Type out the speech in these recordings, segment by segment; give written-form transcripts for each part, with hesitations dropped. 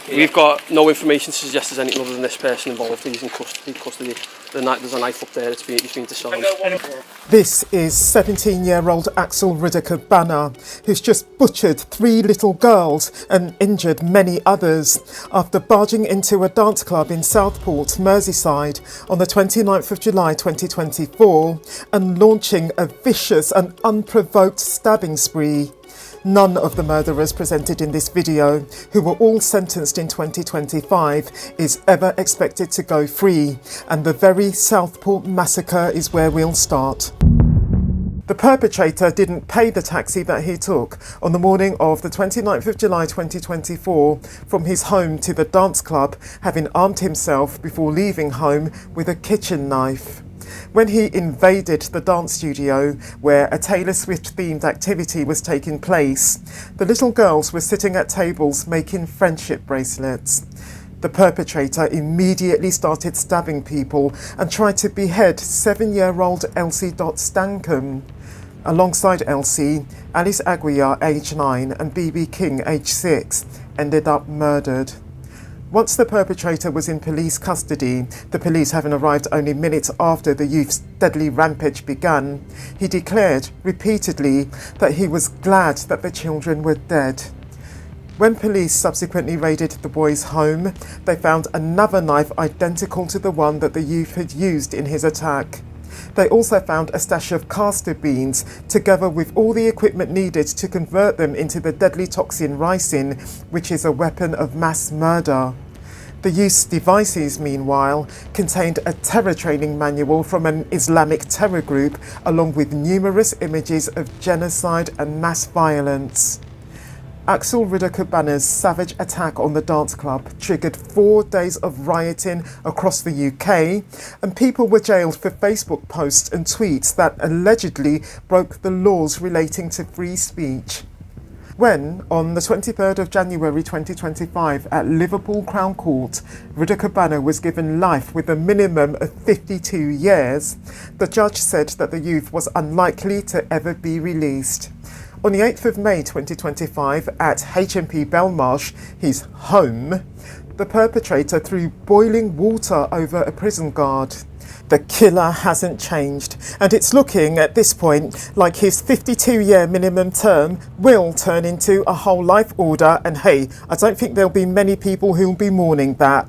We've got no information to suggest there's anything other than this person involved. He's in custody. There's a knife up there. He's been disarmed. This is 17-year-old Axel Rudakubana, who's just butchered 3 little girls and injured many others after barging into a dance club in Southport, Merseyside on the 29th of July 2024 and launching a vicious and unprovoked stabbing spree. None of the murderers presented in this video, who were all sentenced in 2025, is ever expected to go free, and the very Southport massacre is where we'll start. The perpetrator didn't pay the taxi that he took on the morning of the 29th of July 2024 from his home to the dance club, having armed himself before leaving home with a kitchen knife. When he invaded the dance studio where a Taylor Swift themed activity was taking place, the little girls were sitting at tables making friendship bracelets. The perpetrator immediately started stabbing people and tried to behead 7-year-old Elsie Stankham. Alongside Elsie, Alice Aguiar, age 9, and BB King, age 6, ended up murdered. Once the perpetrator was in police custody, the police having arrived only minutes after the youth's deadly rampage began, he declared repeatedly that he was glad that the children were dead. When police subsequently raided the boy's home, they found another knife identical to the one that the youth had used in his attack. They also found a stash of castor beans, together with all the equipment needed to convert them into the deadly toxin ricin, which is a weapon of mass murder. The youth's devices, meanwhile, contained a terror training manual from an Islamic terror group, along with numerous images of genocide and mass violence. Axel Rudakubana's savage attack on the dance club triggered 4 days of rioting across the UK, and people were jailed for Facebook posts and tweets that allegedly broke the laws relating to free speech. When, on the 23rd of January 2025 at Liverpool Crown Court, Rudakubana was given life with a minimum of 52 years, the judge said that the youth was unlikely to ever be released. On the 8th of May 2025 at HMP Belmarsh, his home, the perpetrator threw boiling water over a prison guard. The killer hasn't changed, and it's looking at this point like his 52-year minimum term will turn into a whole life order, and hey, I don't think there'll be many people who'll be mourning that.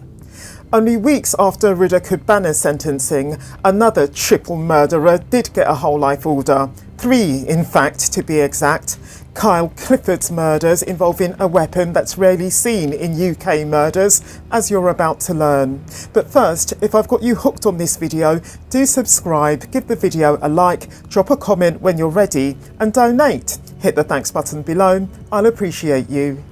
Only weeks after Rudakubana's sentencing, another triple murderer did get a whole life order. 3, in fact, to be exact. Kyle Clifford's murders involving a weapon that's rarely seen in UK murders, as you're about to learn. But first, if I've got you hooked on this video, do subscribe, give the video a like, drop a comment when you're ready, and donate. Hit the thanks button below. I'll appreciate you.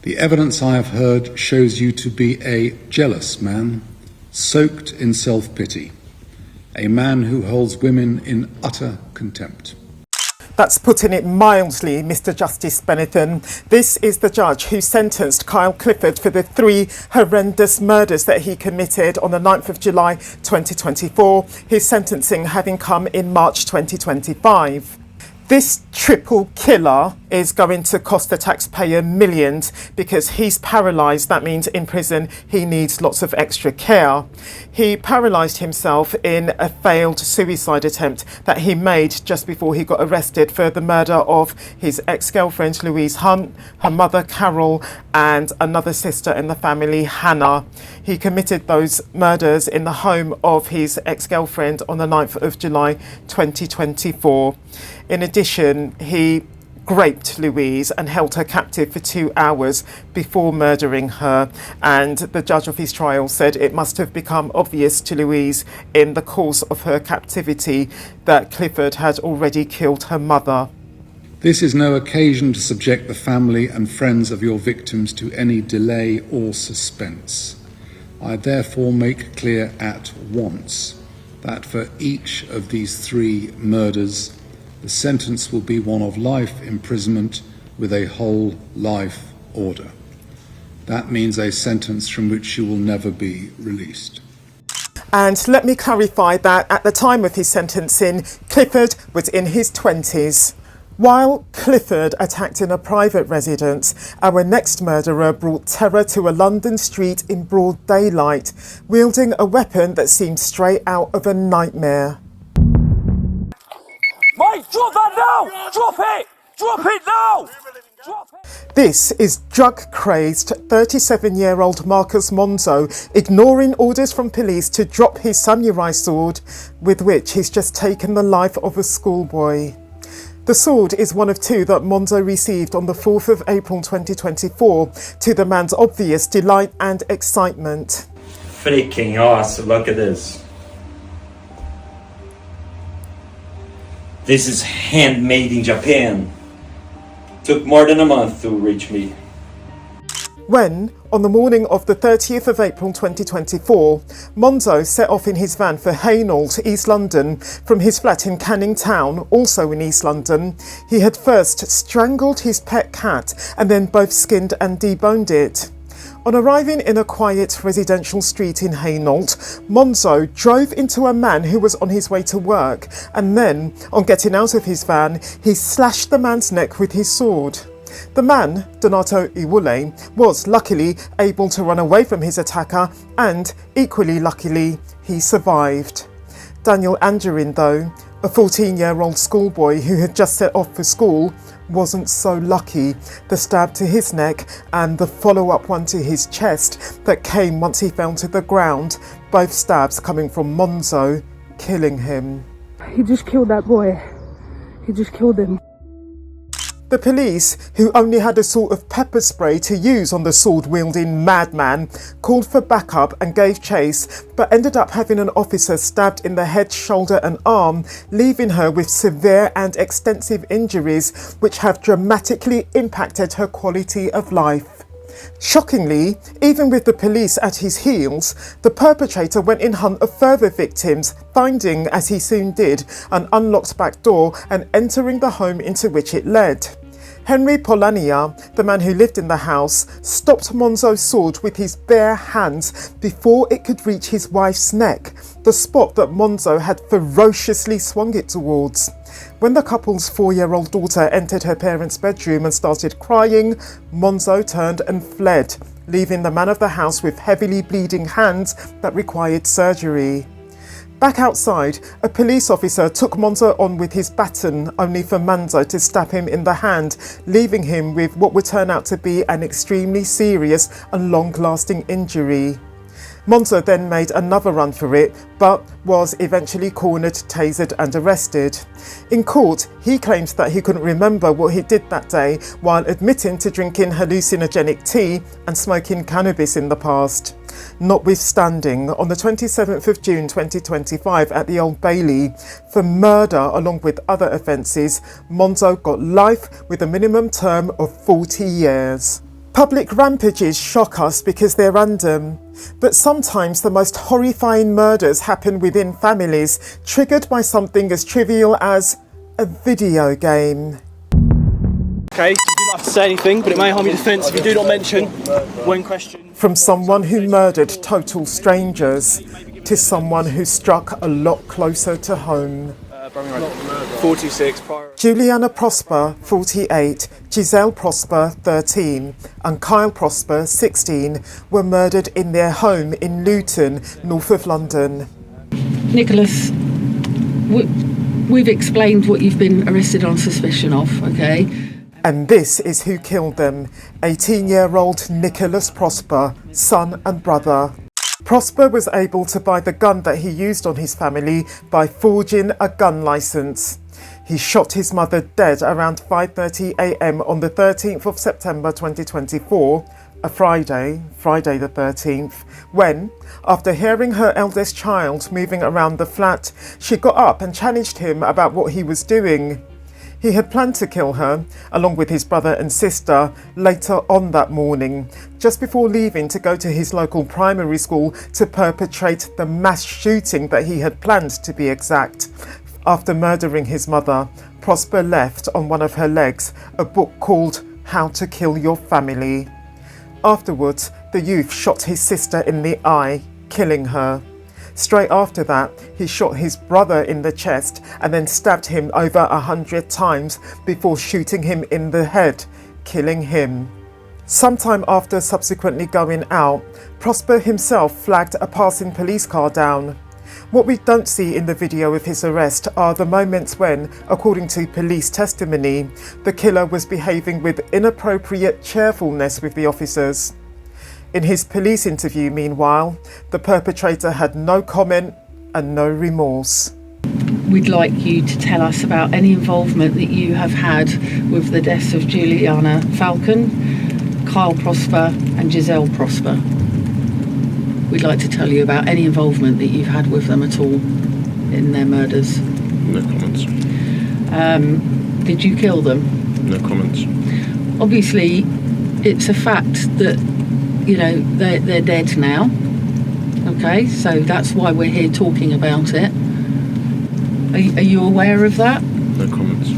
The evidence I have heard shows you to be a jealous man, soaked in self-pity, a man who holds women in utter contempt. That's putting it mildly, Mr. Justice Benetton. This is the judge who sentenced Kyle Clifford for the 3 horrendous murders that he committed on the 9th of July 2024, his sentencing having come in March 2025. This triple killer is going to cost the taxpayer millions because he's paralysed. That means in prison he needs lots of extra care. He paralysed himself in a failed suicide attempt that he made just before he got arrested for the murder of his ex-girlfriend Louise Hunt, her mother Carol, and another sister in the family, Hannah. He committed those murders in the home of his ex-girlfriend on the 9th of July 2024. In addition, he raped Louise and held her captive for 2 hours before murdering her, and the judge of his trial said it must have become obvious to Louise in the course of her captivity that Clifford had already killed her mother. This is no occasion to subject the family and friends of your victims to any delay or suspense. I therefore make clear at once that for each of these 3 murders, the sentence will be one of life imprisonment with a whole life order. That means a sentence from which you will never be released. And let me clarify that at the time of his sentencing, Clifford was in his 20s. While Clifford attacked in a private residence, our next murderer brought terror to a London street in broad daylight, wielding a weapon that seemed straight out of a nightmare. Mate, drop that now! Drop it! Drop it now! Drop it! This is drug-crazed 37-year-old Marcus Monzo ignoring orders from police to drop his samurai sword, with which he's just taken the life of a schoolboy. The sword is one of two that Monzo received on the 4th of April 2024, to the man's obvious delight and excitement. Freaking awesome, look at this. This is handmade in Japan. Took more than a month to reach me. When, on the morning of the 30th of April 2024, Monzo set off in his van for Hainault, East London, from his flat in Canning Town, also in East London, he had first strangled his pet cat and then both skinned and deboned it. On arriving in a quiet residential street in Hainault, Monzo drove into a man who was on his way to work, and then, on getting out of his van, he slashed the man's neck with his sword. The man, Donato Iwule, was luckily able to run away from his attacker, and, equally luckily, he survived. Daniel Angerin, though, a 14-year-old schoolboy who had just set off for school, wasn't so lucky. The stab to his neck and the follow-up one to his chest that came once he fell to the ground, both stabs coming from Monzo, killing him. He just killed that boy. He just killed him. The police, who only had a sort of pepper spray to use on the sword-wielding madman, called for backup and gave chase, but ended up having an officer stabbed in the head, shoulder and arm, leaving her with severe and extensive injuries which have dramatically impacted her quality of life. Shockingly, even with the police at his heels, the perpetrator went in hunt of further victims, finding, as he soon did, an unlocked back door and entering the home into which it led. Henry Polania, the man who lived in the house, stopped Monzo's sword with his bare hands before it could reach his wife's neck, the spot that Monzo had ferociously swung it towards. When the couple's 4-year-old daughter entered her parents' bedroom and started crying, Monzo turned and fled, leaving the man of the house with heavily bleeding hands that required surgery. Back outside, a police officer took Monzo on with his baton, only for Monzo to stab him in the hand, leaving him with what would turn out to be an extremely serious and long-lasting injury. Monzo then made another run for it, but was eventually cornered, tasered and arrested. In court, he claimed that he couldn't remember what he did that day, while admitting to drinking hallucinogenic tea and smoking cannabis in the past. Notwithstanding, on the 27th of June 2025 at the Old Bailey, for murder along with other offences, Monzo got life with a minimum term of 40 years. Public rampages shock us because they're random, but sometimes the most horrifying murders happen within families, triggered by something as trivial as a video game. Okay, you do not have to say anything, but it may harm your defence if you do not mention when questioned. From someone who murdered total strangers to someone who struck a lot closer to home. 46 prior. Juliana Prosper, 48, Giselle Prosper, 13, and Kyle Prosper, 16, were murdered in their home in Luton, north of London. Nicholas, we've explained what you've been arrested on suspicion of, okay? And this is who killed them, 18-year-old Nicholas Prosper, son and brother. Prosper was able to buy the gun that he used on his family by forging a gun licence. He shot his mother dead around 5:30 a.m. on the 13th of September 2024, a Friday the 13th, when, after hearing her eldest child moving around the flat, she got up and challenged him about what he was doing. He had planned to kill her, along with his brother and sister, later on that morning, just before leaving to go to his local primary school to perpetrate the mass shooting that he had planned, to be exact. After murdering his mother, Prosper left on one of her legs a book called How to Kill Your Family. Afterwards, the youth shot his sister in the eye, killing her. Straight after that, he shot his brother in the chest and then stabbed him over 100 times before shooting him in the head, killing him. Sometime after subsequently going out, Prosper himself flagged a passing police car down. What we don't see in the video of his arrest are the moments when, according to police testimony, the killer was behaving with inappropriate cheerfulness with the officers. In his police interview, meanwhile, the perpetrator had no comment and no remorse. We'd like you to tell us about any involvement that you have had with the deaths of Juliana Falcon, Kyle Prosper and Giselle Prosper. We'd like to tell you about any involvement that you've had with them at all in their murders. No comments. Did you kill them? No comments. Obviously, it's a fact that, you know, they're dead now. Okay, so that's why we're here talking about it. Are you aware of that? No comments.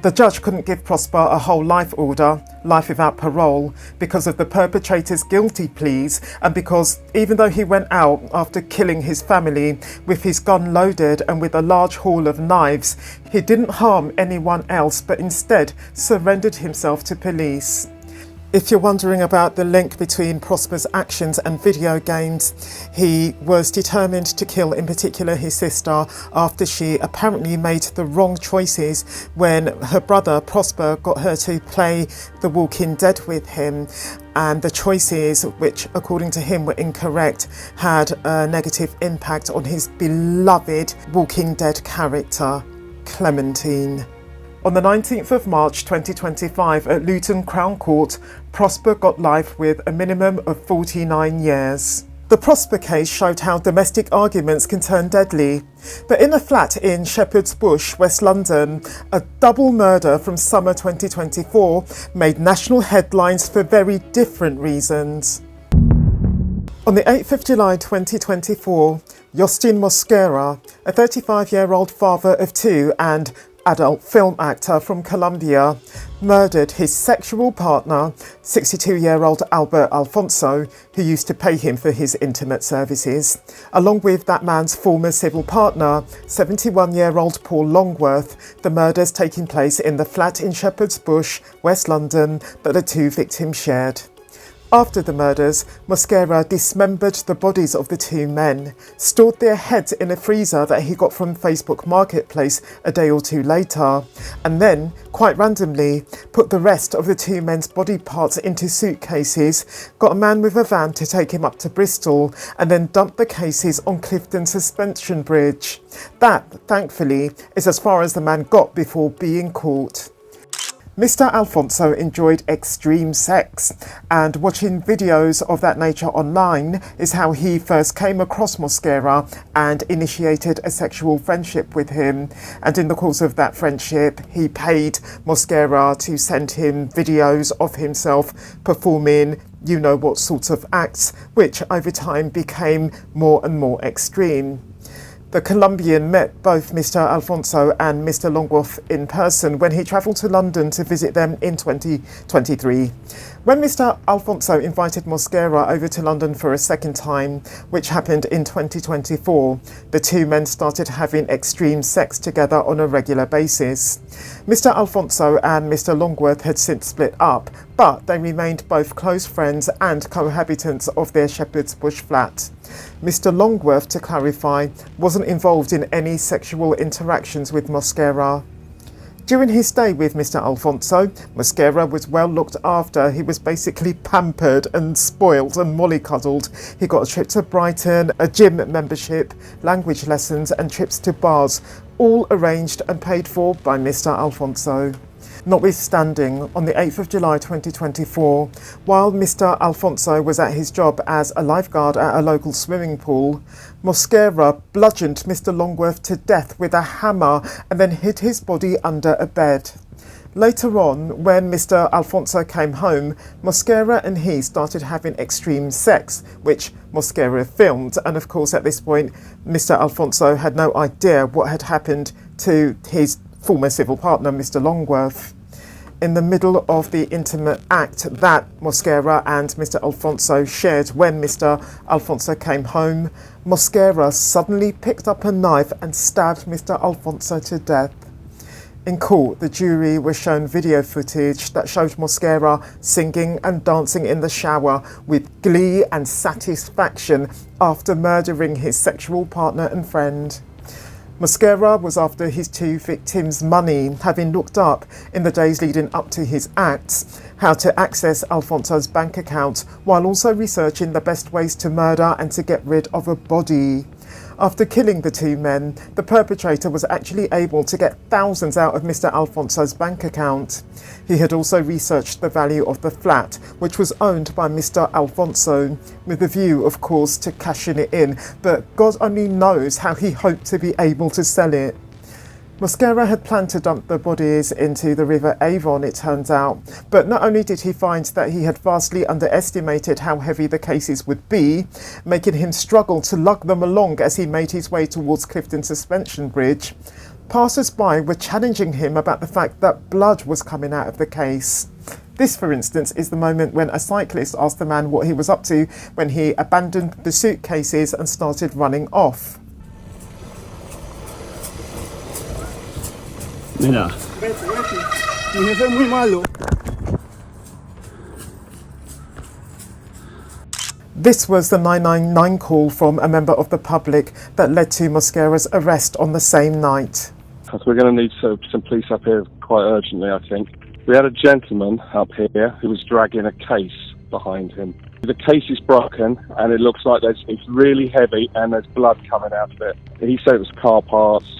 The judge couldn't give Prosper a whole life order, life without parole, because of the perpetrator's guilty pleas and because even though he went out after killing his family with his gun loaded and with a large haul of knives, he didn't harm anyone else but instead surrendered himself to police. If you're wondering about the link between Prosper's actions and video games, he was determined to kill in particular his sister after she apparently made the wrong choices when her brother Prosper got her to play The Walking Dead with him, and the choices, which according to him were incorrect, had a negative impact on his beloved Walking Dead character, Clementine. On the 19th of March 2025 at Luton Crown Court, Prosper got life with a minimum of 49 years. The Prosper case showed how domestic arguments can turn deadly. But in a flat in Shepherd's Bush, West London, a double murder from summer 2024 made national headlines for very different reasons. On the 8th of July 2024, Yostin Mosquera, a 35-year-old father of two and adult film actor from Colombia, murdered his sexual partner, 62-year-old Albert Alfonso, who used to pay him for his intimate services, along with that man's former civil partner, 71-year-old Paul Longworth, the murders taking place in the flat in Shepherd's Bush, West London, that the two victims shared. After the murders, Mosquera dismembered the bodies of the two men, stored their heads in a freezer that he got from Facebook Marketplace a day or two later, and then, quite randomly, put the rest of the two men's body parts into suitcases, got a man with a van to take him up to Bristol, and then dumped the cases on Clifton Suspension Bridge. That, thankfully, is as far as the man got before being caught. Mr. Alfonso enjoyed extreme sex, and watching videos of that nature online is how he first came across Mosquera and initiated a sexual friendship with him. And in the course of that friendship, he paid Mosquera to send him videos of himself performing you know what sorts of acts, which over time became more and more extreme. The Colombian met both Mr. Alfonso and Mr. Longworth in person when he travelled to London to visit them in 2023. When Mr. Alfonso invited Mosquera over to London for a second time, which happened in 2024, the two men started having extreme sex together on a regular basis. Mr. Alfonso and Mr. Longworth had since split up, but they remained both close friends and cohabitants of their Shepherd's Bush flat. Mr. Longworth, to clarify, wasn't involved in any sexual interactions with Mosquera. During his stay with Mr. Alfonso, Mosquera was well looked after. He was basically pampered and spoilt and mollycoddled. He got a trip to Brighton, a gym membership, language lessons and trips to bars, all arranged and paid for by Mr. Alfonso. Notwithstanding, on the 8th of July 2024, while Mr. Alfonso was at his job as a lifeguard at a local swimming pool, Mosquera bludgeoned Mr. Longworth to death with a hammer and then hid his body under a bed. Later on, when Mr. Alfonso came home, Mosquera and he started having extreme sex, which Mosquera filmed, and of course at this point Mr. Alfonso had no idea what had happened to his former civil partner, Mr. Longworth. in the middle of the intimate act that Mosquera and Mr. Alfonso shared when Mr. Alfonso came home, Mosquera suddenly picked up a knife and stabbed Mr. Alfonso to death. In court, the jury was shown video footage that showed Mosquera singing and dancing in the shower with glee and satisfaction after murdering his sexual partner and friend. Mosquera was after his two victims' money, having looked up, in the days leading up to his acts, how to access Alfonso's bank account, while also researching the best ways to murder and to get rid of a body. After killing the two men, the perpetrator was actually able to get thousands out of Mr. Alfonso's bank account. He had also researched the value of the flat, which was owned by Mr. Alfonso, with a view, of course, to cashing it in, but God only knows how he hoped to be able to sell it. Mosquera had planned to dump the bodies into the River Avon, it turns out, but not only did he find that he had vastly underestimated how heavy the cases would be, making him struggle to lug them along as he made his way towards Clifton Suspension Bridge, passers-by were challenging him about the fact that blood was coming out of the case. This, for instance, is the moment when a cyclist asked the man what he was up to when he abandoned the suitcases and started running off. Mira. This was the 999 call from a member of the public that led to Mosquera's arrest on the same night. We're going to need some police up here quite urgently, I think. We had a gentleman up here who was dragging a case behind him. The case is broken and it looks like it's really heavy and there's blood coming out of it. He said it was car parts,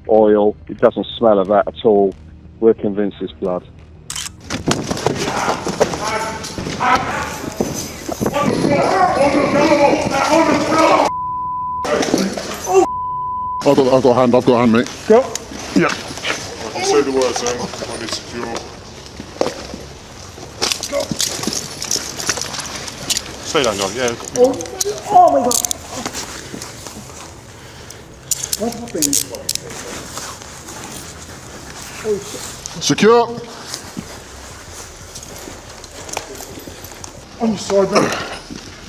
oil. It doesn't smell of that at all. We're convinced it's blood. I've got a hand, mate. Go. Yeah. I can say the words, I need secure. Go. Stay down, John, yeah. Oh my god. What happened? Secure. On your side, mate.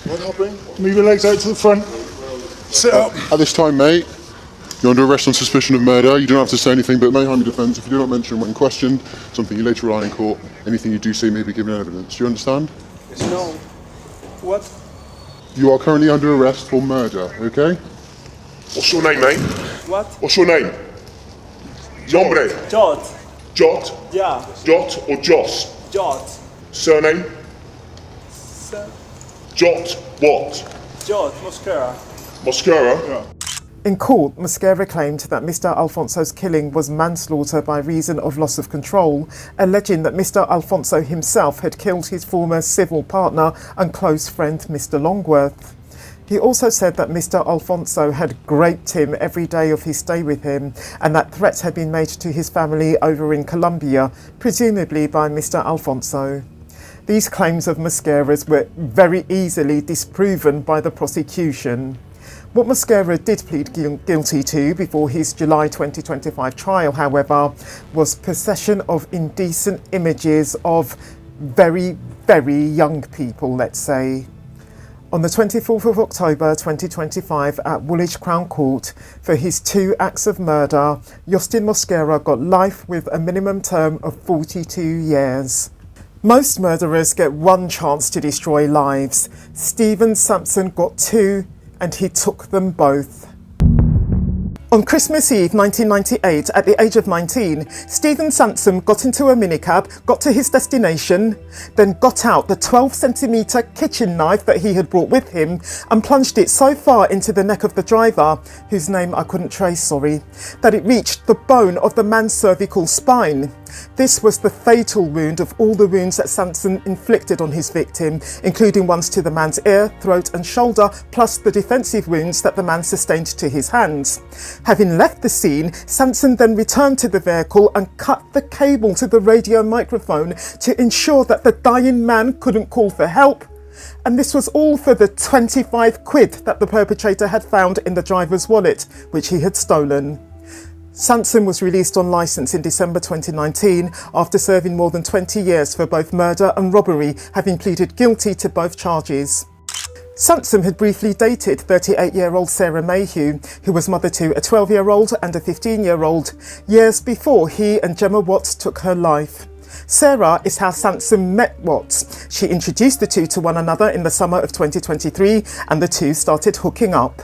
What happened? Move your legs out to the front. Sit up. At this time, mate, you're under arrest on suspicion of murder. You don't have to say anything, but may harm your defence if you do not mention when questioned, something you later rely in court. Anything you do say may be given evidence. Do you understand? No. What? You are currently under arrest for murder, okay? What's your name, mate? What? What's your name? Nombre. Jot. Jot? Yeah. Jot or Joss? Jot. Surname? Jot what? Jot. Mosquera. Mosquera? Yeah. In court, Mosquera claimed that Mr. Alfonso's killing was manslaughter by reason of loss of control, alleging that Mr. Alfonso himself had killed his former civil partner and close friend, Mr. Longworth. He also said that Mr. Alfonso had raped him every day of his stay with him and that threats had been made to his family over in Colombia, presumably by Mr. Alfonso. These claims of Mosquera's were very easily disproven by the prosecution. What Mosquera did plead guilty to before his July 2025 trial, however, was possession of indecent images of very, very young people, let's say. On the 24th of October 2025 at Woolwich Crown Court, for his 2 acts of murder, Yostin Mosquera got life with a minimum term of 42 years. Most murderers get 1 chance to destroy lives. Stephen Sansom got 2, and he took them both. On Christmas Eve 1998, at the age of 19, Stephen Sansom got into a minicab, got to his destination, then got out the 12cm kitchen knife that he had brought with him and plunged it so far into the neck of the driver, whose name I couldn't trace, sorry, that it reached the bone of the man's cervical spine. This was the fatal wound of all the wounds that Sansom inflicted on his victim, including ones to the man's ear, throat and shoulder, plus the defensive wounds that the man sustained to his hands. Having left the scene, Sansom then returned to the vehicle and cut the cable to the radio microphone to ensure that the dying man couldn't call for help. And this was all for the 25 quid that the perpetrator had found in the driver's wallet, which he had stolen. Sansom was released on licence in December 2019 after serving more than 20 years for both murder and robbery, having pleaded guilty to both charges. Sansom had briefly dated 38-year-old Sarah Mayhew, who was mother to a 12-year-old and a 15-year-old, years before he and Gemma Watts took her life. Sarah is how Sansom met Watts. She introduced the two to one another in the summer of 2023 and the two started hooking up.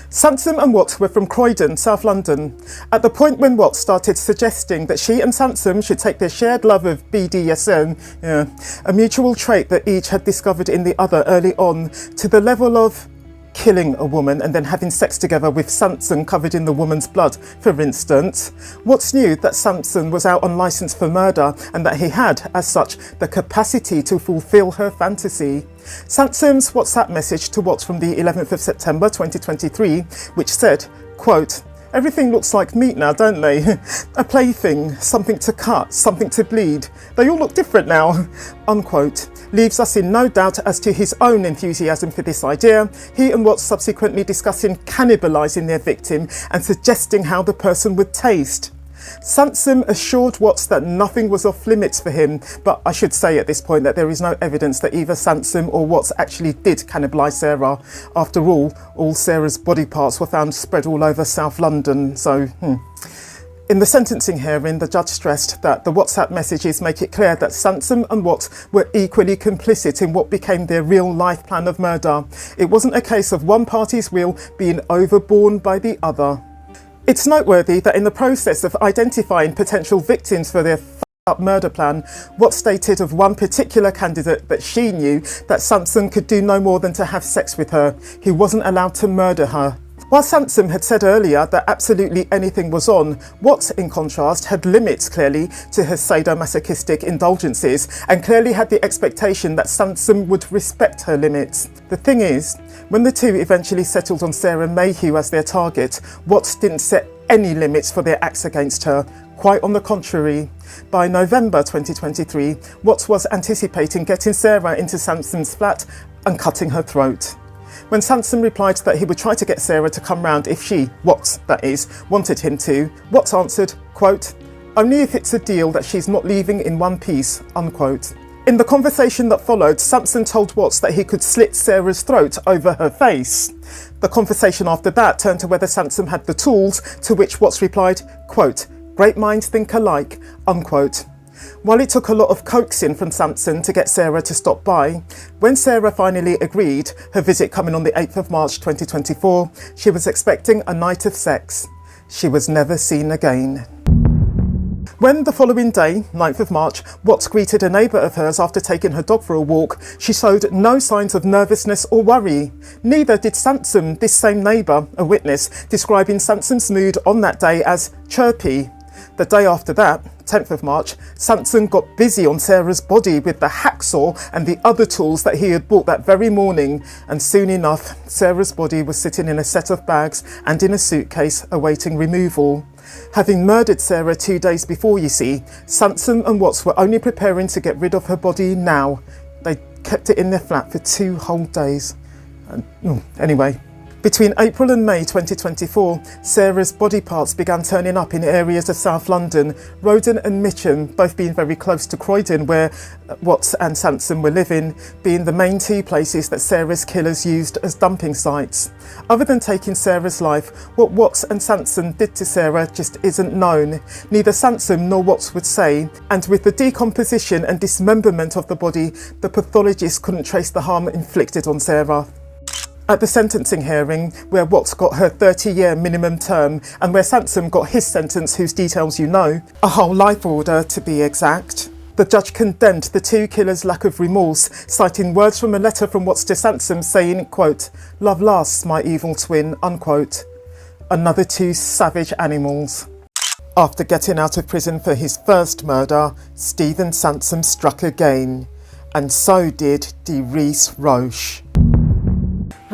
Sansom and Watts were from Croydon, South London. At the point when Watts started suggesting that she and Sansom should take their shared love of BDSM, a mutual trait that each had discovered in the other early on, to the level of killing a woman and then having sex together with Sansom covered in the woman's blood, for instance. Watts knew that Sansom was out on licence for murder and that he had, as such, the capacity to fulfil her fantasy. Sansom's WhatsApp message to Watts from the 11th of September 2023, which said, quote, "Everything looks like meat now, don't they? A plaything, something to cut, something to bleed. They all look different now," unquote, leaves us in no doubt as to his own enthusiasm for this idea, he and Watts subsequently discussing cannibalising their victim and suggesting how the person would taste. Sansom assured Watts that nothing was off limits for him, but I should say at this point that there is no evidence that either Sansom or Watts actually did cannibalise Sarah. After all Sarah's body parts were found spread all over South London, so In the sentencing hearing, the judge stressed that the WhatsApp messages make it clear that Sansom and Watts were equally complicit in what became their real-life plan of murder. It wasn't a case of one party's will being overborne by the other. It's noteworthy that in the process of identifying potential victims for their up murder plan, Watts stated of one particular candidate that she knew that Sansom could do no more than to have sex with her. He wasn't allowed to murder her. While Sansom had said earlier that absolutely anything was on, Watts, in contrast, had limits clearly to her sadomasochistic indulgences and clearly had the expectation that Sansom would respect her limits. The thing is, when the two eventually settled on Sarah Mayhew as their target, Watts didn't set any limits for their acts against her. Quite on the contrary. By November 2023, Watts was anticipating getting Sarah into Sansom's flat and cutting her throat. When Sansom replied that he would try to get Sarah to come round if she, Watts that is, wanted him to, Watts answered, quote, "Only if it's a deal that she's not leaving in one piece," unquote. In the conversation that followed, Sansom told Watts that he could slit Sarah's throat over her face. The conversation after that turned to whether Sansom had the tools, to which Watts replied, quote, "Great minds think alike," unquote. While it took a lot of coaxing from Sansom to get Sarah to stop by, when Sarah finally agreed, her visit coming on the 8th of March 2024, she was expecting a night of sex. She was never seen again. When the following day, 9th of March, Watts greeted a neighbour of hers after taking her dog for a walk, she showed no signs of nervousness or worry. Neither did Sansom, this same neighbour, a witness, describing Sansom's mood on that day as chirpy. The day after that, 10th of March, Sansom got busy on Sarah's body with the hacksaw and the other tools that he had bought that very morning, and soon enough, Sarah's body was sitting in a set of bags and in a suitcase awaiting removal. Having murdered Sarah 2 days before, you see, Sansom and Watts were only preparing to get rid of her body now. They kept it in their flat for 2 whole days. Anyway. Between April and May 2024, Sarah's body parts began turning up in areas of South London, Roden and Mitcham, both being very close to Croydon, where Watts and Sansom were living, being the main 2 places that Sarah's killers used as dumping sites. Other than taking Sarah's life, what Watts and Sansom did to Sarah just isn't known. Neither Sansom nor Watts would say, and with the decomposition and dismemberment of the body, the pathologist couldn't trace the harm inflicted on Sarah. At the sentencing hearing, where Watts got her 30-year minimum term and where Sansom got his sentence, whose details you know, a whole life order to be exact, the judge condemned the 2 killers' lack of remorse, citing words from a letter from Watts to Sansom saying, quote, "Love lasts, my evil twin," unquote. Another 2 savage animals. After getting out of prison for his first murder, Stephen Sansom struck again, and so did Direece Roche.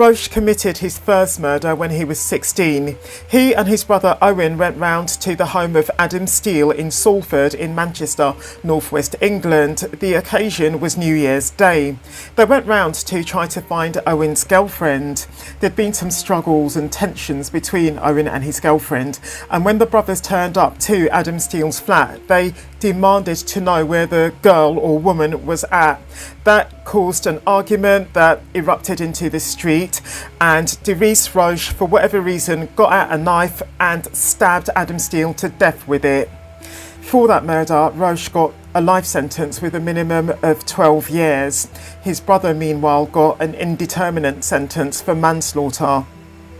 Roche committed his first murder when he was 16. He and his brother Owen went round to the home of Adam Steele in Salford in Manchester, northwest England. The occasion was New Year's Day. They went round to try to find Owen's girlfriend. There'd been some struggles and tensions between Owen and his girlfriend, and when the brothers turned up to Adam Steele's flat, they demanded to know where the girl or woman was at. That caused an argument that erupted into the street, and Direece Roche, for whatever reason, got out a knife and stabbed Adam Steele to death with it. For that murder, Roche got a life sentence with a minimum of 12 years. His brother, meanwhile, got an indeterminate sentence for manslaughter.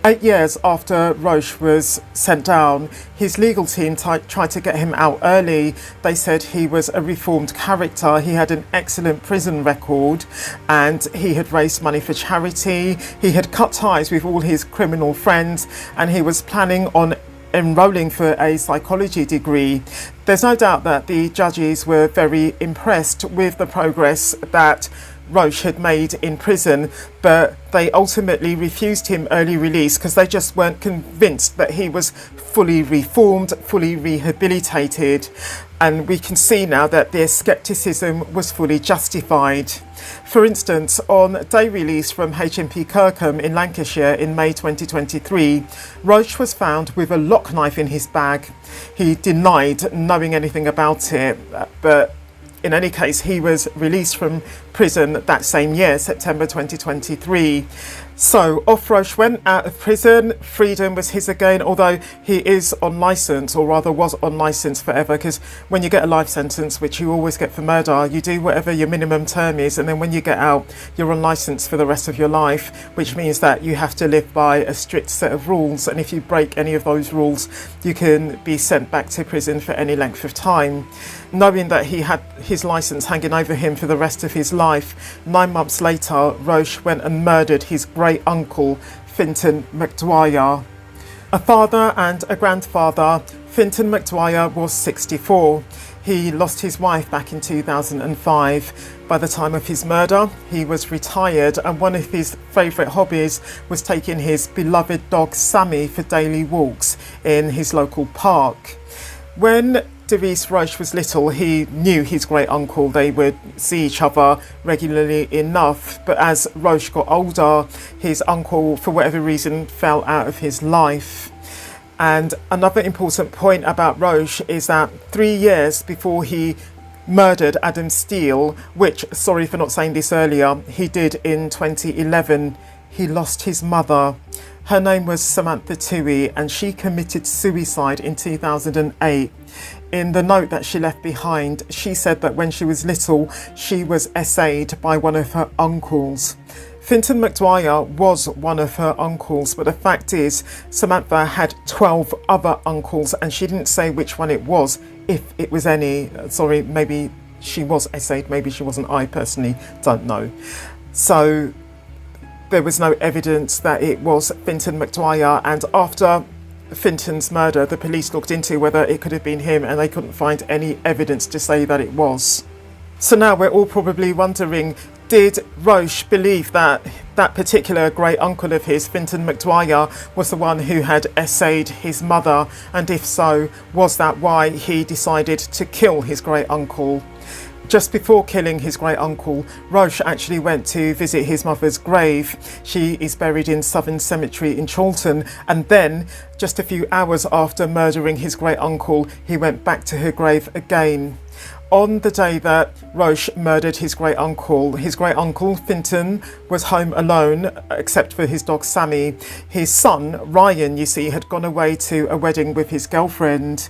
8 years after Roche was sent down, his legal team tried to get him out early. They said he was a reformed character, he had an excellent prison record, and he had raised money for charity, he had cut ties with all his criminal friends, and he was planning on enrolling for a psychology degree. There's no doubt that the judges were very impressed with the progress that Roche had made in prison, but they ultimately refused him early release because they just weren't convinced that he was fully reformed, fully rehabilitated. And we can see now that their scepticism was fully justified. For instance, on day release from HMP Kirkham in Lancashire in May 2023, Roche was found with a lock knife in his bag. He denied knowing anything about it, but in any case, he was released from prison that same year, September 2023. So off Roche went out of prison. Freedom was his again, although he is on licence, or rather was on licence forever, because when you get a life sentence, which you always get for murder, you do whatever your minimum term is, and then when you get out, you're on licence for the rest of your life, which means that you have to live by a strict set of rules, and if you break any of those rules, you can be sent back to prison for any length of time. Knowing that he had his licence hanging over him for the rest of his life, 9 months later, Roche went and murdered his great uncle, Fintan McDwyer. A father and a grandfather, Fintan McDwyer was 64. He lost his wife back in 2005. By the time of his murder, he was retired, and one of his favourite hobbies was taking his beloved dog Sammy for daily walks in his local park. When Direece Roche was little, he knew his great uncle. They would see each other regularly enough, but as Roche got older, his uncle, for whatever reason, fell out of his life. And another important point about Roche is that 3 years before he murdered Adam Steele, which, sorry for not saying this earlier, he did in 2011, he lost his mother. Her name was Samantha Toohey, and she committed suicide in 2008. In the note that she left behind, she said that when she was little, she was essayed by one of her uncles. Fintan McDwyer was one of her uncles, but the fact is, Samantha had 12 other uncles, and she didn't say which one it was, if it was any. Sorry, maybe she was essayed, maybe she wasn't. I personally don't know. So there was no evidence that it was Fintan McDwyer, and after Fintan's murder, the police looked into whether it could have been him, and they couldn't find any evidence to say that it was. So now we're all probably wondering, did Roche believe that that particular great uncle of his, Fintan McDwyer, was the one who had essayed his mother? And if so, was that why he decided to kill his great uncle? Just before killing his great uncle, Roche actually went to visit his mother's grave. She is buried in Southern Cemetery in Chorlton, and then, just a few hours after murdering his great uncle, he went back to her grave again. On the day that Roche murdered his great uncle Fintan was home alone, except for his dog Sammy. His son Ryan, you see, had gone away to a wedding with his girlfriend.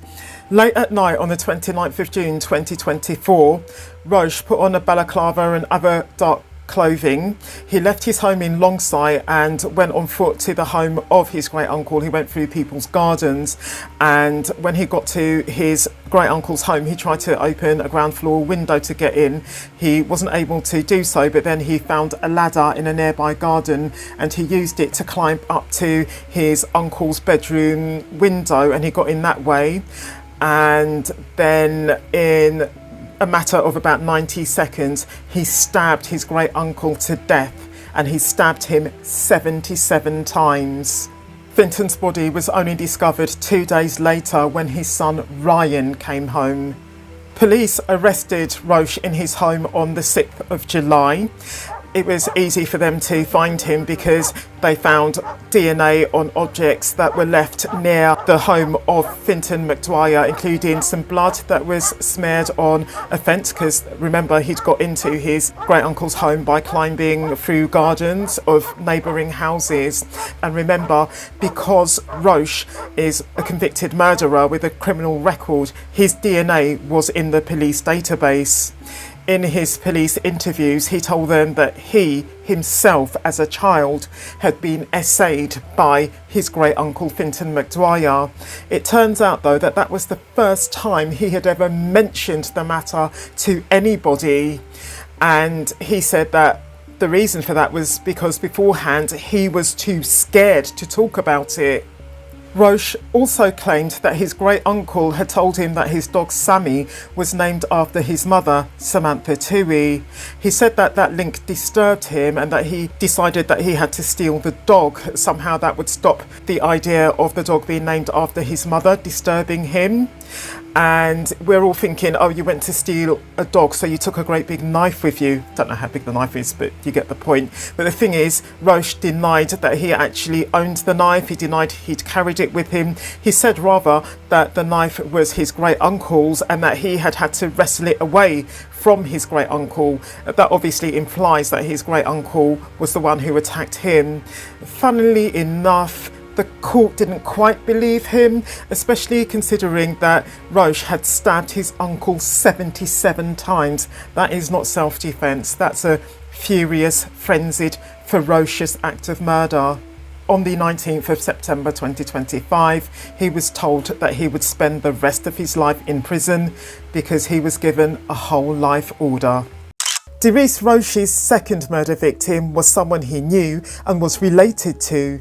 Late at night on the 29th of June 2024, Roche put on a balaclava and other dark clothing. He left his home in Longside and went on foot to the home of his great uncle. He went through people's gardens, and when he got to his great uncle's home, he tried to open a ground floor window to get in. He wasn't able to do so, but then he found a ladder in a nearby garden, and he used it to climb up to his uncle's bedroom window, and he got in that way. And then in a matter of about 90 seconds, he stabbed his great uncle to death. and he stabbed him 77 times. Finton's body was only discovered 2 days later when his son Ryan came home. Police arrested Roche in his home on the 6th of July. It was easy for them to find him because they found DNA on objects that were left near the home of Finton McDwyer, including some blood that was smeared on a fence, because remember, he'd got into his great uncle's home by climbing through gardens of neighbouring houses. And remember, because Roche is a convicted murderer with a criminal record, his DNA was in the police database. In his police interviews, he told them that he himself, as a child, had been essayed by his great uncle Finton McDwyer. It turns out, though, that that was the first time he had ever mentioned the matter to anybody. And he said that the reason for that was because beforehand he was too scared to talk about it. Roche also claimed that his great uncle had told him that his dog Sammy was named after his mother, Samantha Toohey. He said that that link disturbed him and that he decided that he had to steal the dog. Somehow that would stop the idea of the dog being named after his mother disturbing him. And we're all thinking, oh, you went to steal a dog, so you took a great big knife with you. Don't know how big the knife is, but you get the point. But the thing is, Roche denied that he actually owned the knife. He denied he'd carried it with him. He said rather that the knife was his great uncle's and that he had had to wrestle it away from his great uncle. That obviously implies that his great uncle was the one who attacked him. Funnily enough, the court didn't quite believe him, especially considering that Roche had stabbed his uncle 77 times. That is not self-defence, that's a furious, frenzied, ferocious act of murder. On the 19th of September 2025, he was told that he would spend the rest of his life in prison because he was given a whole life order. Direece Roche's second murder victim was someone he knew and was related to.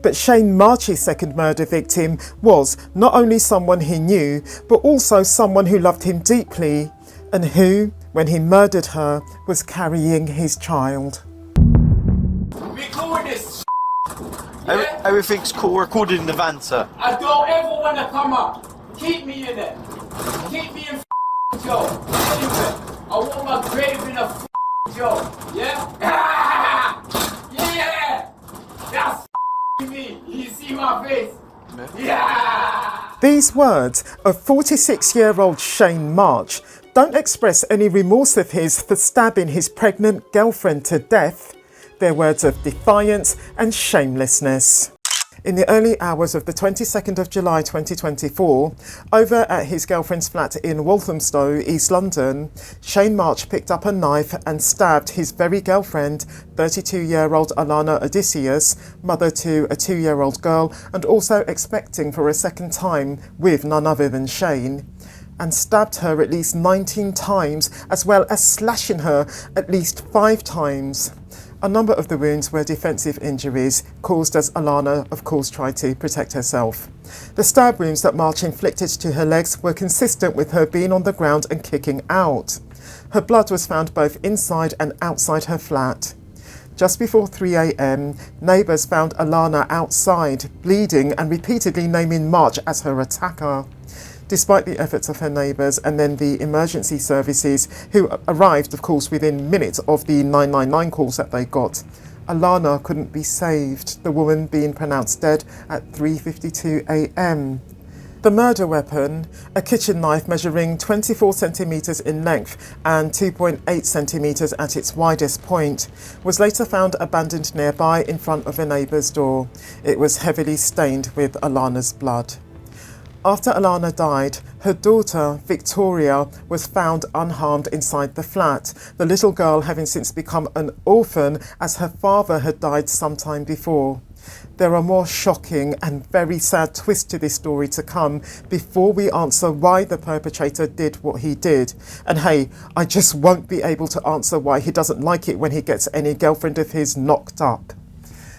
But Shaine March's second murder victim was not only someone he knew, but also someone who loved him deeply, and who, when he murdered her, was carrying his child. Record this. Yeah? Everything's cool, recorded in the van, sir. I don't ever want to come up. Keep me in it. Keep me in Joe. Anyway, I want my grave in a Joe. Yeah? Yeah! That's me. You see my face? Yeah! These words of 46-year-old Shaine March don't express any remorse of his for stabbing his pregnant girlfriend to death. They're words of defiance and shamelessness. In the early hours of the 22nd of July 2024, over at his girlfriend's flat in Walthamstow, East London, Shaine March picked up a knife and stabbed his very girlfriend, 32-year-old Alana Odysseus, mother to a 2-year-old girl and also expecting for a second time with none other than Shaine, and stabbed her at least 19 times, as well as slashing her at least 5 times. A number of the wounds were defensive injuries, caused as Alana, of course, tried to protect herself. The stab wounds that March inflicted to her legs were consistent with her being on the ground and kicking out. Her blood was found both inside and outside her flat. Just before 3 a.m, neighbours found Alana outside, bleeding and repeatedly naming March as her attacker. Despite the efforts of her neighbours and then the emergency services, who arrived, of course, within minutes of the 999 calls that they got, Alana couldn't be saved, the woman being pronounced dead at 3:52 a.m. The murder weapon, a kitchen knife measuring 24 centimetres in length and 2.8 centimetres at its widest point, was later found abandoned nearby in front of a neighbour's door. It was heavily stained with Alana's blood. After Alana died, her daughter, Victoria, was found unharmed inside the flat, the little girl having since become an orphan as her father had died some time before. There are more shocking and very sad twists to this story to come before we answer why the perpetrator did what he did. And hey, I just won't be able to answer why he doesn't like it when he gets any girlfriend of his knocked up.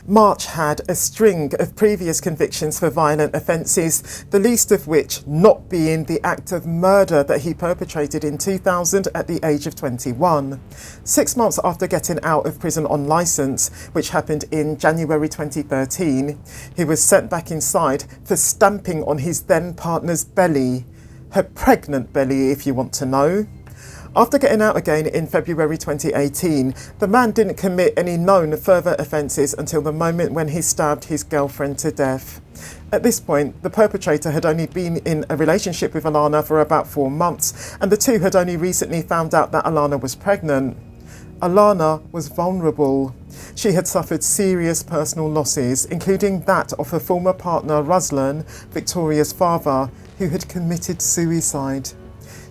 March had a string of previous convictions for violent offences, the least of which not being the act of murder that he perpetrated in 2000 at the age of 21. 6 months after getting out of prison on licence, which happened in January 2013, he was sent back inside for stamping on his then partner's belly. Her pregnant belly, if you want to know. After getting out again in February 2018, the man didn't commit any known further offences until the moment when he stabbed his girlfriend to death. At this point, the perpetrator had only been in a relationship with Alana for about 4 months, and the two had only recently found out that Alana was pregnant. Alana was vulnerable. She had suffered serious personal losses, including that of her former partner Ruslan, Victoria's father, who had committed suicide.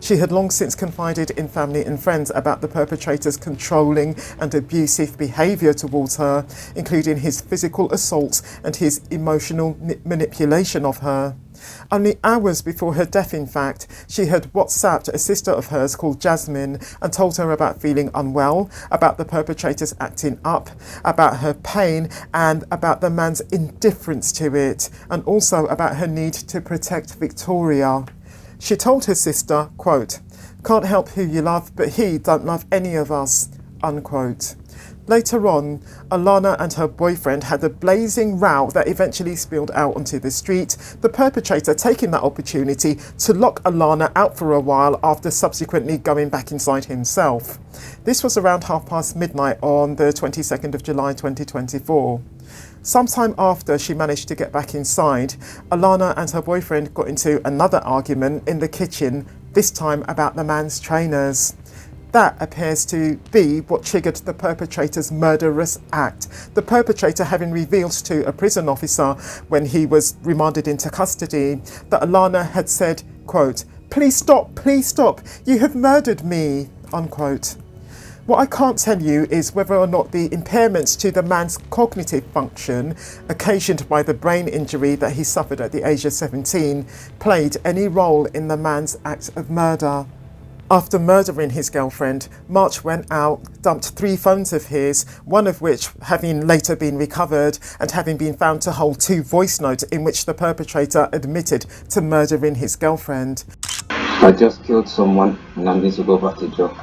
She had long since confided in family and friends about the perpetrator's controlling and abusive behaviour towards her, including his physical assaults and his emotional manipulation of her. Only hours before her death, in fact, she had WhatsApped a sister of hers called Jasmine and told her about feeling unwell, about the perpetrator's acting up, about her pain and about the man's indifference to it, and also about her need to protect Victoria. She told her sister, quote, "Can't help who you love, but he don't love any of us," unquote. Later on, Alana and her boyfriend had a blazing row that eventually spilled out onto the street, the perpetrator taking that opportunity to lock Alana out for a while after subsequently going back inside himself. This was around midnight on the 22nd of July 2024. Sometime after she managed to get back inside, Alana and her boyfriend got into another argument in the kitchen, this time about the man's trainers. That appears to be what triggered the perpetrator's murderous act, the perpetrator having revealed to a prison officer when he was remanded into custody that Alana had said, quote, please stop, you have murdered me," unquote. What I can't tell you is whether or not the impairments to the man's cognitive function, occasioned by the brain injury that he suffered at the age of 17, played any role in the man's act of murder. After murdering his girlfriend, March went out, dumped 3 phones of his, one of which having later been recovered and having been found to hold 2 voice notes in which the perpetrator admitted to murdering his girlfriend. "I just killed someone and I need to go back to jail.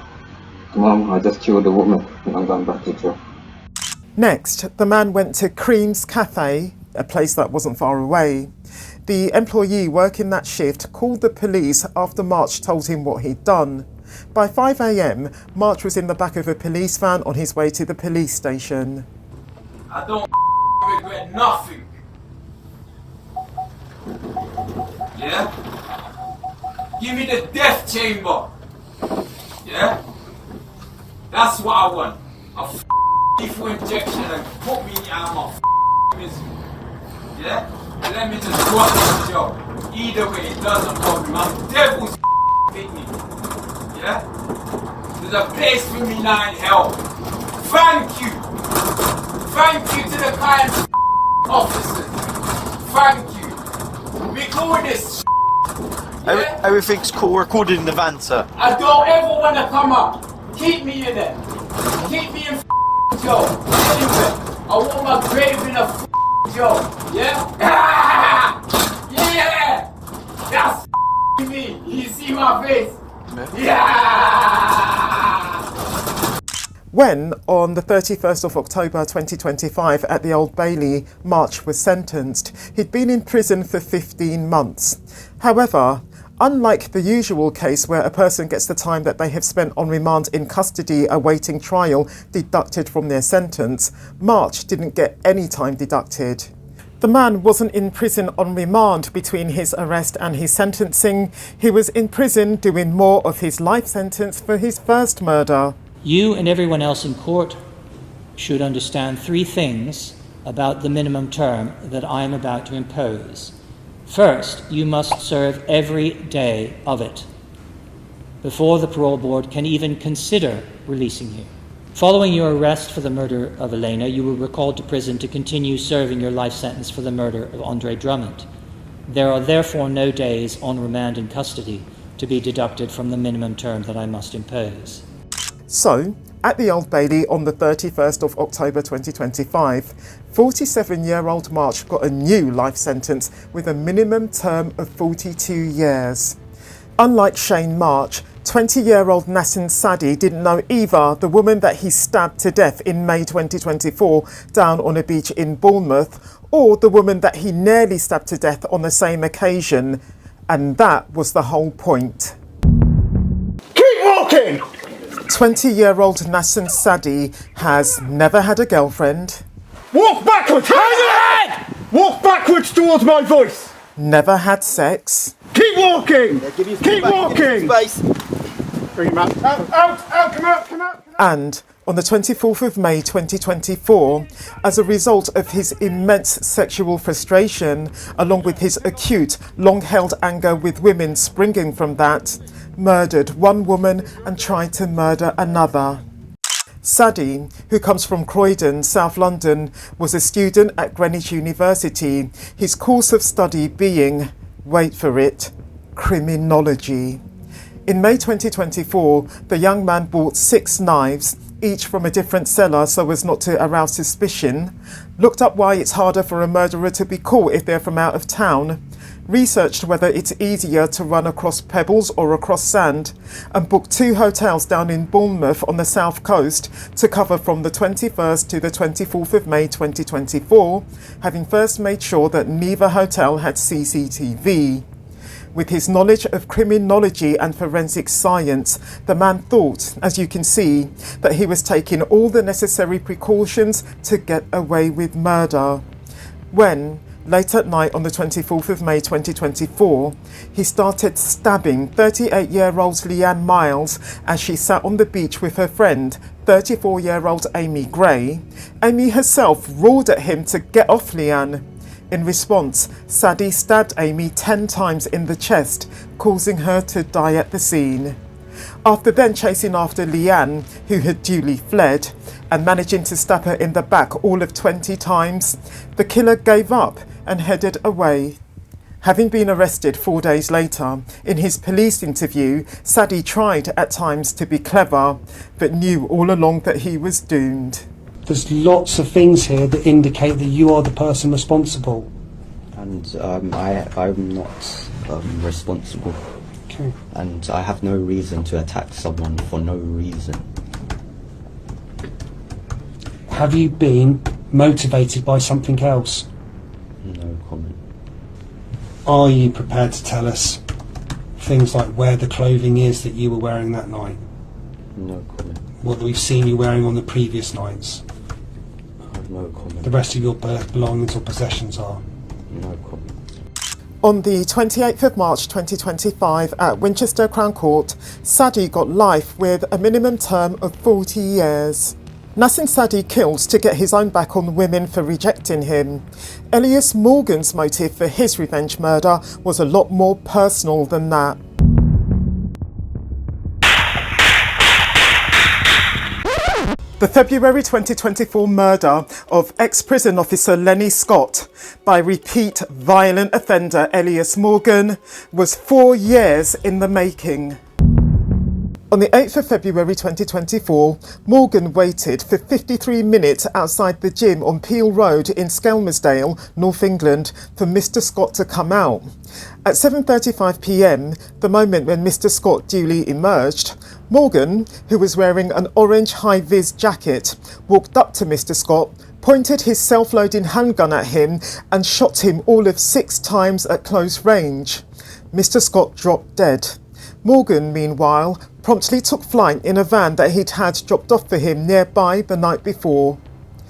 Mom, I just killed a woman and I'm going back to jail." Next, the man went to Cream's Cafe, a place that wasn't far away. The employee working that shift called the police after March told him what he'd done. By 5 a.m, March was in the back of a police van on his way to the police station. I don't regret nothing. Yeah? Give me the death chamber. Yeah? That's what I want. A lethal injection and put me out of my misery. Yeah? And let me just go up to the job. Either way, it doesn't bother me. I'm devil's picnic. Yeah? There's a place for me now in hell. Thank you. Thank you to the kind officers. Thank you. We call this yeah? Everything's cool, recorded in the van, sir. I don't ever want to come up. Keep me in there. Keep me in jail. Anyway, I want my grave in a jail. Yeah? Yeah! That's me. You see my face? Yeah! When, on the 31st of October 2025 at the Old Bailey, March was sentenced, he'd been in prison for 15 months. However, unlike the usual case where a person gets the time that they have spent on remand in custody awaiting trial deducted from their sentence, March didn't get any time deducted. The man wasn't in prison on remand between his arrest and his sentencing. He was in prison doing more of his life sentence for his first murder. You and everyone else in court should understand 3 things about the minimum term that I am about to impose. First, you must serve every day of it before the parole board can even consider releasing you. Following your arrest for the murder of Elena, you were recalled to prison to continue serving your life sentence for the murder of Andre Drummond. There are therefore no days on remand in custody to be deducted from the minimum term that I must impose. So, at the Old Bailey on the 31st of October 2025, 47-year-old March got a new life sentence with a minimum term of 42 years. Unlike Shaine March, 20-year-old Nasen Saadi didn't know either the woman that he stabbed to death in May 2024 down on a beach in Bournemouth, or the woman that he nearly stabbed to death on the same occasion. And that was the whole point. Keep walking! 20-year-old Nasen Saadi has never had a girlfriend. Walk backwards! Walk backwards towards my voice! Never had sex. Keep walking! Keep walking! Bring him out. Come out! And on the 24th of May 2024, as a result of his immense sexual frustration, along with his acute, long-held anger with women springing from that, murdered one woman and tried to murder another. Saadi, who comes from Croydon, South London, was a student at Greenwich University, his course of study being, wait for it, criminology. In May 2024, the young man bought 6 knives, each from a different seller so as not to arouse suspicion, looked up why it's harder for a murderer to be caught if they're from out of town, researched whether it's easier to run across pebbles or across sand, and booked 2 hotels down in Bournemouth on the south coast to cover from the 21st to the 24th of May 2024, having first made sure that neither hotel had CCTV. With his knowledge of criminology and forensic science, the man thought, as you can see, that he was taking all the necessary precautions to get away with murder. When, late at night on the 24th of May 2024, he started stabbing 38-year-old Leanne Miles as she sat on the beach with her friend, 34-year-old Amy Gray, Amy herself roared at him to get off Leanne. In response, Saadi stabbed Amy 10 times in the chest, causing her to die at the scene. After then chasing after Leanne, who had duly fled, and managing to stab her in the back all of 20 times, the killer gave up and headed away. Having been arrested 4 days later, in his police interview, Saadi tried at times to be clever, but knew all along that he was doomed. There's lots of things here that indicate that you are the person responsible. And I'm not responsible. Okay. And I have no reason to attack someone for no reason. Have you been motivated by something else? No comment. Are you prepared to tell us things like where the clothing is that you were wearing that night? No comment. What we've seen you wearing on the previous nights? No comment. The rest of your belongings or possessions are? No comment. On the 28th of March 2025 at Winchester Crown Court, Saadi got life with a minimum term of 40 years. Nasen Saadi killed to get his own back on women for rejecting him. Elias Morgan's motive for his revenge murder was a lot more personal than that. The February 2024 murder of ex-prison officer Lenny Scott by repeat violent offender Elias Morgan was 4 years in the making. On the 8th of February 2024, Morgan waited for 53 minutes outside the gym on Peel Road in Skelmersdale, North England, for Mr. Scott to come out. At 7:35 p.m, the moment when Mr. Scott duly emerged, Morgan, who was wearing an orange high-vis jacket, walked up to Mr. Scott, pointed his self-loading handgun at him and shot him all of 6 times at close range. Mr. Scott dropped dead. Morgan, meanwhile, promptly took flight in a van that he'd had dropped off for him nearby the night before.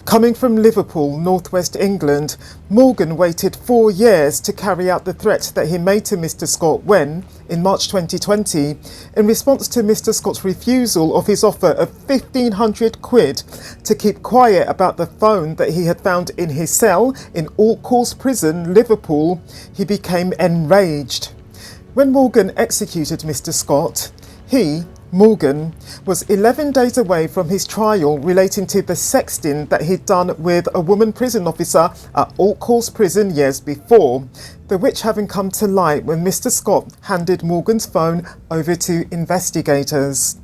Coming from Liverpool, northwest England, Morgan waited 4 years to carry out the threat that he made to Mr. Scott when, in March 2020, in response to Mr. Scott's refusal of his offer of £1,500 to keep quiet about the phone that he had found in his cell in All Course Prison, Liverpool, he became enraged. When Morgan executed Mr. Scott, he, Morgan, was 11 days away from his trial relating to the sexting that he'd done with a woman prison officer at All Course Prison years before, the which having come to light when Mr. Scott handed Morgan's phone over to investigators.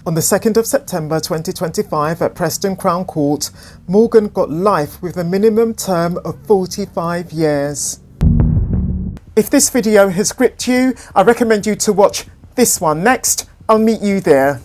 On the 2nd of September 2025 at Preston Crown Court, Morgan got life with a minimum term of 45 years. If this video has gripped you, I recommend you to watch this one next. I'll meet you there.